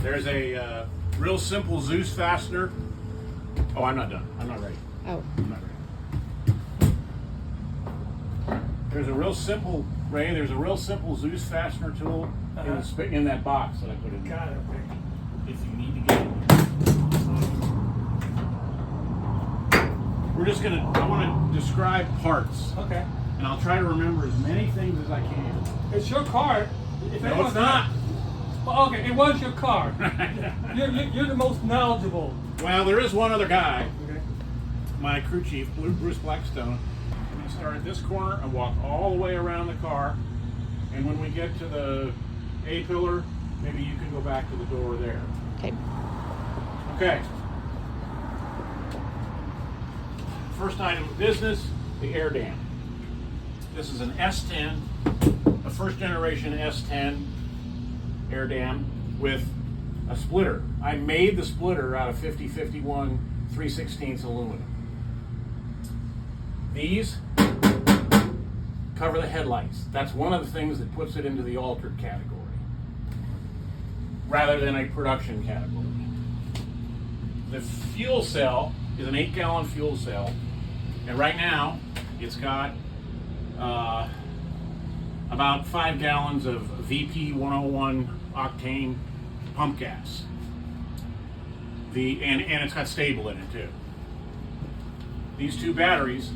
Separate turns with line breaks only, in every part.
There's a real simple Zeus fastener. Oh, I'm not done. I'm not ready.
Oh.
I'm not ready. There's a real simple, Ray, there's a real simple Zeus fastener tool in that box that I put in there.
Got it, Rick.
If you need to get it. We're just gonna, I want to describe parts.
Okay.
And I'll try to remember as many things as I can.
It's your car. If
No,
anyone's
it's not.
Well, okay, it was your car. You're the most knowledgeable.
Well, there is one other guy,
Okay.
my crew chief, Bruce Blackstone. I'm going to start at this corner and walk all the way around the car. And when we get to the A-pillar, maybe you can go back to the door there.
Okay.
Okay. First item of business, the air dam. This is an S10, a first generation S10 air dam with a splitter. I made the splitter out of 50-51 3/16 aluminum. These cover the headlights. That's one of the things that puts it into the altered category rather than a production category. The fuel cell is an 8-gallon fuel cell, and right now it's got about 5 gallons of VP 101 octane pump gas. And it's got stable in it too. These two batteries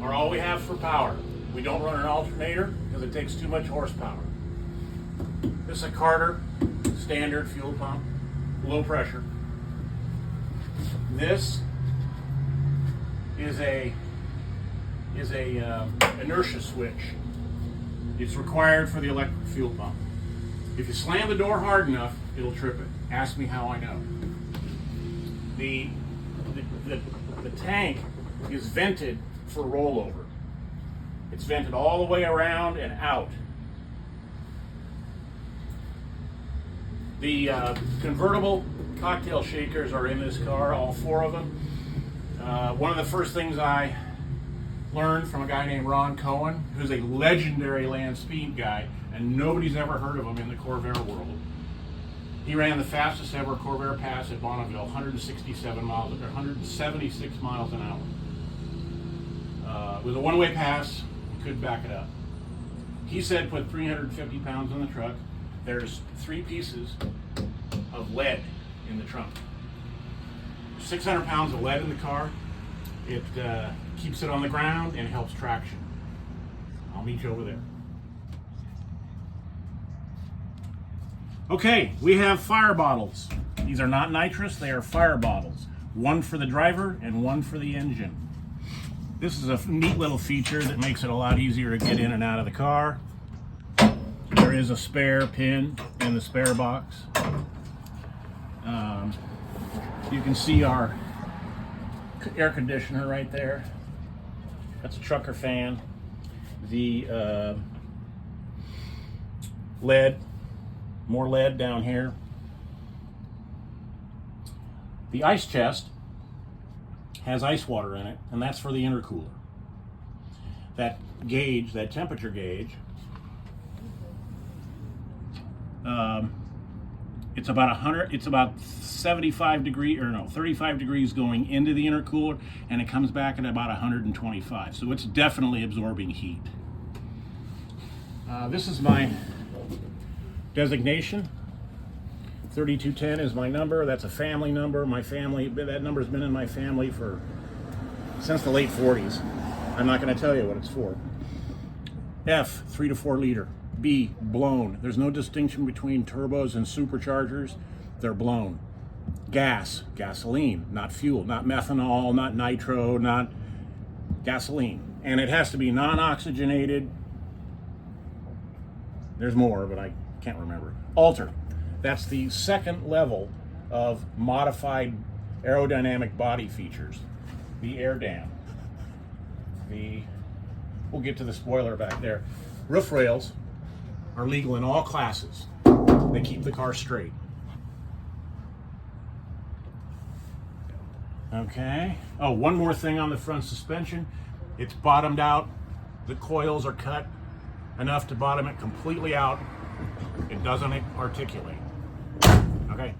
are all we have for power. We don't run an alternator because it takes too much horsepower. This is a Carter standard fuel pump, low pressure. This is a inertia switch. It's required for the electric fuel pump. If you slam the door hard enough, it'll trip it. Ask me how I know. The tank is vented for rollover. It's vented all the way around and out. The convertible cocktail shakers are in this car, all 4 of them. One of the first things I learned from a guy named Ron Cohen, who's a legendary land speed guy, and nobody's ever heard of him in the Corvair world. He ran the fastest ever Corvair pass at Bonneville, 176 miles an hour. It was a one-way pass, you couldn't back it up. He said put 350 pounds in the truck. There's 3 pieces of lead in the trunk. 600 pounds of lead in the car. It keeps it on the ground and helps traction. I'll meet you over there. Okay, we have fire bottles. These are not nitrous, they are fire bottles. One for the driver and one for the engine. This is a neat little feature that makes it a lot easier to get in and out of the car. There is a spare pin in the spare box. You can see our air conditioner right there. That's a trucker fan. The lead, more lead down here. The ice chest has ice water in it, and that's for the intercooler. That gauge, that temperature gauge, it's about 75 degrees, 35 degrees going into the intercooler, and it comes back at about 125. So it's definitely absorbing heat. This is my designation. 3210 is my number. That's a family number. My family, that number's been in my family since the late 40s. I'm not going to tell you what it's for. F, 3 to 4 liter. B, blown. There's no distinction between turbos and superchargers. They're blown. Gas, gasoline, not fuel, not methanol, not nitro, not gasoline. And it has to be non-oxygenated. There's more, but I can't remember. Alter. That's the second level of modified aerodynamic body features. The air dam. We'll get to the spoiler back there. Roof rails are legal in all classes. They keep the car straight. Okay. Oh, one more thing on the front suspension. It's bottomed out. The coils are cut enough to bottom it completely out. It doesn't articulate. Okay.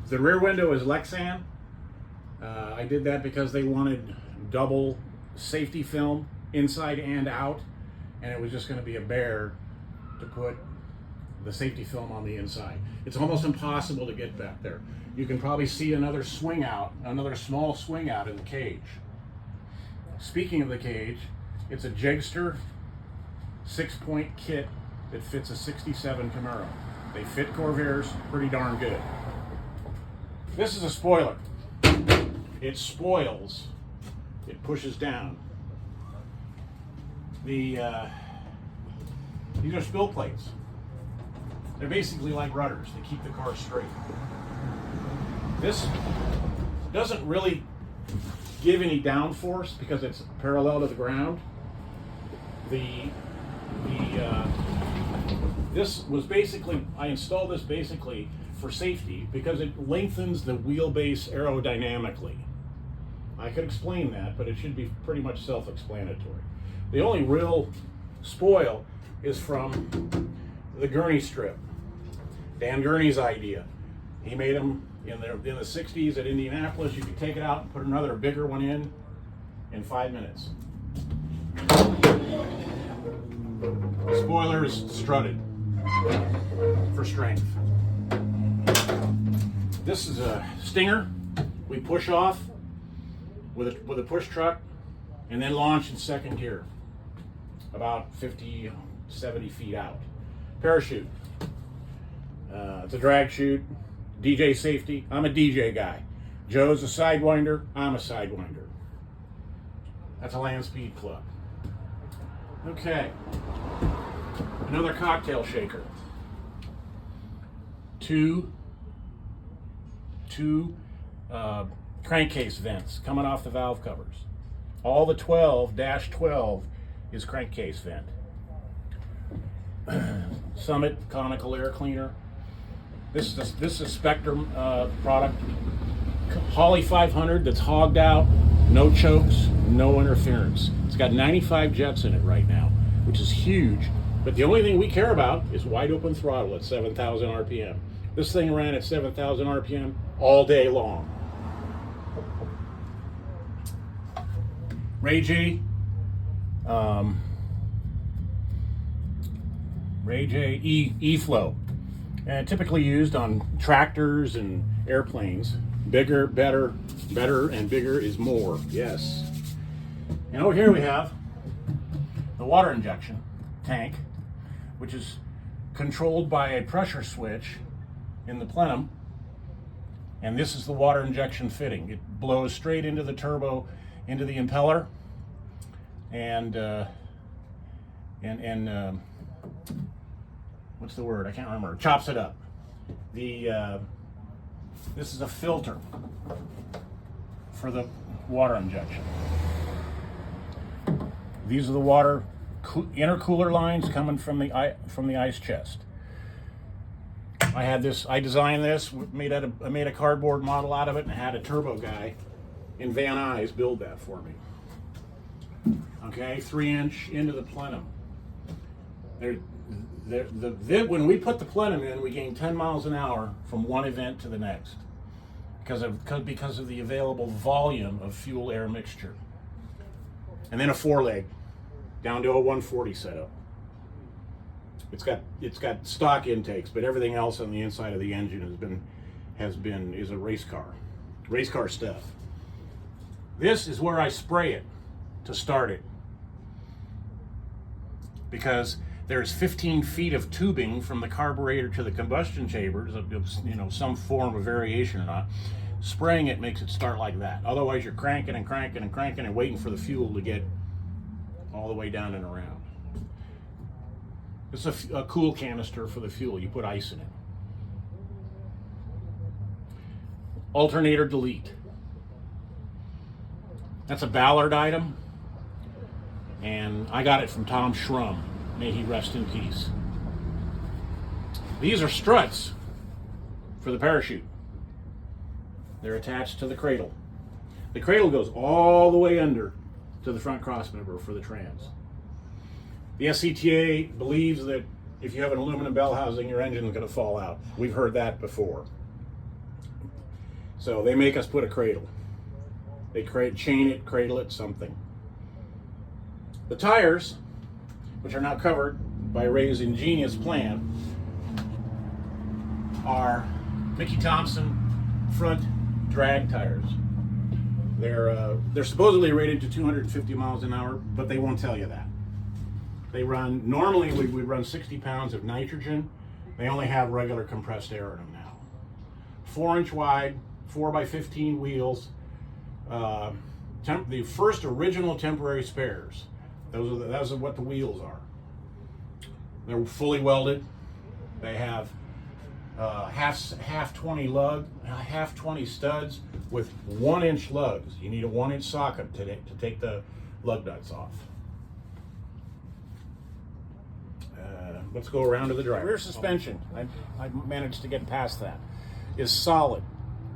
The rear window is Lexan. I did that because they wanted double safety film inside and out, and it was just going to be a bear to put the safety film on the inside. It's almost impossible to get back there. You can probably see another swing out, another small swing out in the cage. Speaking of the cage, it's a Jegster 6-point kit that fits a 67 Camaro. They fit Corvairs pretty darn good. This is a spoiler. It spoils. It pushes down. These are spill plates. They're basically like rudders. They keep the car straight. This doesn't really give any downforce because it's parallel to the ground. This was basically, I installed this basically for safety because it lengthens the wheelbase aerodynamically. I could explain that, but it should be pretty much self-explanatory. The only real spoil is from the gurney strip. Dan Gurney's idea. He made them in the 60s at Indianapolis. You could take it out and put another bigger one in 5 minutes. The spoiler is strutted for strength. This is a Stinger. We push off with a push truck and then launch in second gear about 50, 70 feet out. Parachute. It's a drag chute. DJ safety. I'm a DJ guy. Joe's a sidewinder. I'm a sidewinder. That's a land speed club. Okay. Another cocktail shaker. Two crankcase vents coming off the valve covers. All the 12-12 is crankcase vent. Summit conical air cleaner. This is a Spectrum product. Holly 500 that's hogged out, no chokes, no interference. It's got 95 jets in it right now, which is huge. But the only thing we care about is wide open throttle at 7,000 RPM. This thing ran at 7,000 RPM all day long. Ray J E-Flow. And typically used on tractors and airplanes. Bigger, better, and bigger is more. Yes. And over here we have the water injection tank, which is controlled by a pressure switch in the plenum. And this is the water injection fitting. It blows straight into the turbo, into the impeller, and what's the word? I can't remember. Chops it up. This is a filter for the water injection. These are the water intercooler lines coming from the ice chest. I designed this, I made a cardboard model out of it, and I had a turbo guy in Van Nuys build that for me. Okay, 3-inch into the plenum. When we put the plenum in, we gain 10 miles an hour from one event to the next because of the available volume of fuel air mixture. And then a 4-leg down to a 140 setup. It's got stock intakes, but everything else on the inside of the engine is a race car stuff. This is where I spray it to start it, because there's 15 feet of tubing from the carburetor to the combustion chambers, some form of variation or not. Spraying it makes it start like that. Otherwise, you're cranking and cranking and cranking and waiting for the fuel to get all the way down and around. It's a cool canister for the fuel. You put ice in it. Alternator delete. That's a Ballard item, and I got it from Tom Schrum. May he rest in peace. These are struts for the parachute. They're attached to the cradle. The cradle goes all the way under to the front crossmember for the trans. The SCTA believes that if you have an aluminum bell housing, your engine is going to fall out. We've heard that before. So they make us put a cradle. They chain it, cradle it, something. The tires, which are now covered by Ray's ingenious plan, are Mickey Thompson front drag tires. They're supposedly rated to 250 miles an hour, but they won't tell you that. They run, normally we run 60 pounds of nitrogen. They only have regular compressed air in them now. 4-inch wide, 4x15 wheels. The first original temporary spares. Those are what the wheels are. They're fully welded. They have half 20 studs with 1-inch lugs. You need a 1-inch socket to take the lug nuts off. Let's go around to the driver. Rear suspension, I managed to get past that, is solid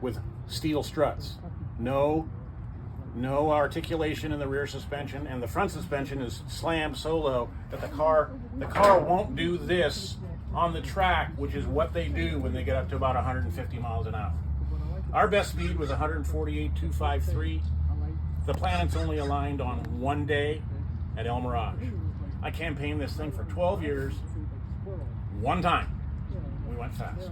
with steel struts. No articulation in the rear suspension, and the front suspension is slammed so low that the car won't do this on the track, which is what they do when they get up to about 150 miles an hour. Our best speed was 148.253. The planets only aligned on one day at El Mirage. I campaigned this thing for 12 years. One time, we went fast.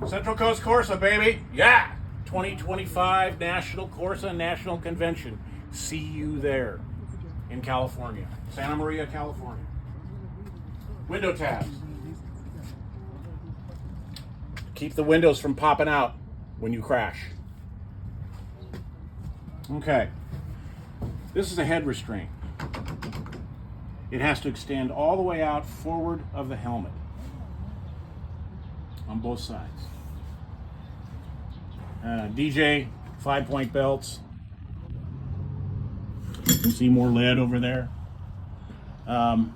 Central Coast Corsa, baby, yeah! 2025 National Corsa National Convention. See you there in California, Santa Maria, California. Window tabs. Keep the windows from popping out when you crash. Okay, this is a head restraint. It has to extend all the way out forward of the helmet on both sides. DJ 5-point belts. You can see more lead over there. All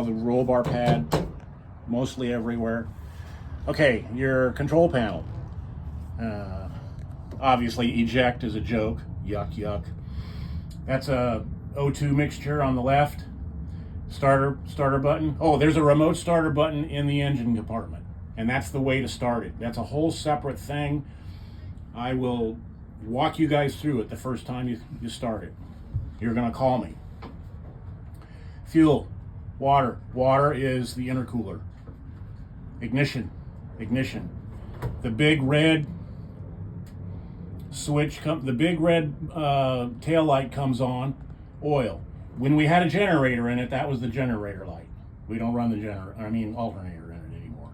the roll bar pad, mostly everywhere. Okay, your control panel. Obviously, eject is a joke. Yuck, yuck. That's a O2 mixture on the left. Starter button. Oh, there's a remote starter button in the engine compartment, and that's the way to start it. That's a whole separate thing. I will walk you guys through it the first time you start it. You're going to call me. Fuel, water. Water is the intercooler. Ignition. The big red switch, the big red tail light comes on. Oil. When we had a generator in it, that was the generator light. We don't run the alternator in it anymore.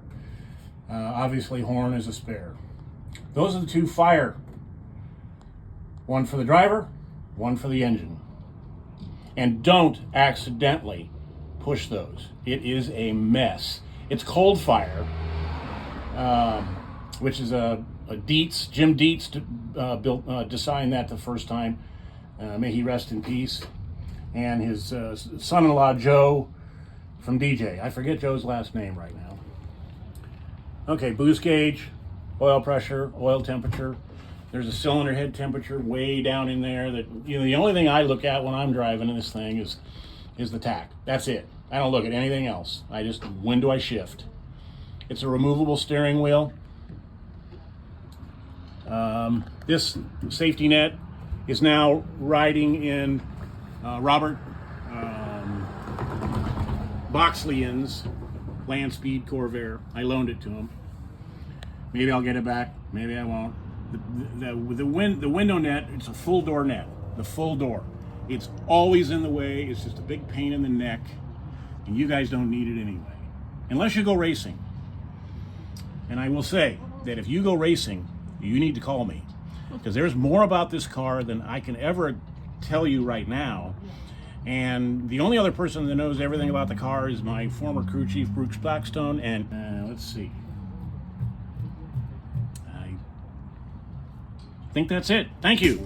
Obviously, horn is a spare. Those are the two fire. One for the driver, one for the engine. And don't accidentally push those. It is a mess. It's cold fire, which is a Dietz. Jim Dietz designed that the first time. May he rest in peace. And his son-in-law, Joe, from DJ. I forget Joe's last name right now. Okay, boost gauge, oil pressure, oil temperature. There's a cylinder head temperature way down in there that, the only thing I look at when I'm driving in this thing is the tach. That's it. I don't look at anything else. When do I shift? It's a removable steering wheel. This safety net is now riding in Robert Boxleyan's Land Speed Corvair. I loaned it to him. Maybe I'll get it back. Maybe I won't. The window net, it's a full door net. The full door. It's always in the way. It's just a big pain in the neck. And you guys don't need it anyway. Unless you go racing. And I will say that if you go racing, you need to call me. Because there's more about this car than I can ever tell you right now. And the only other person that knows everything about the car is my former crew chief, Bruce Blackstone. And let's see. I think that's it. Thank you.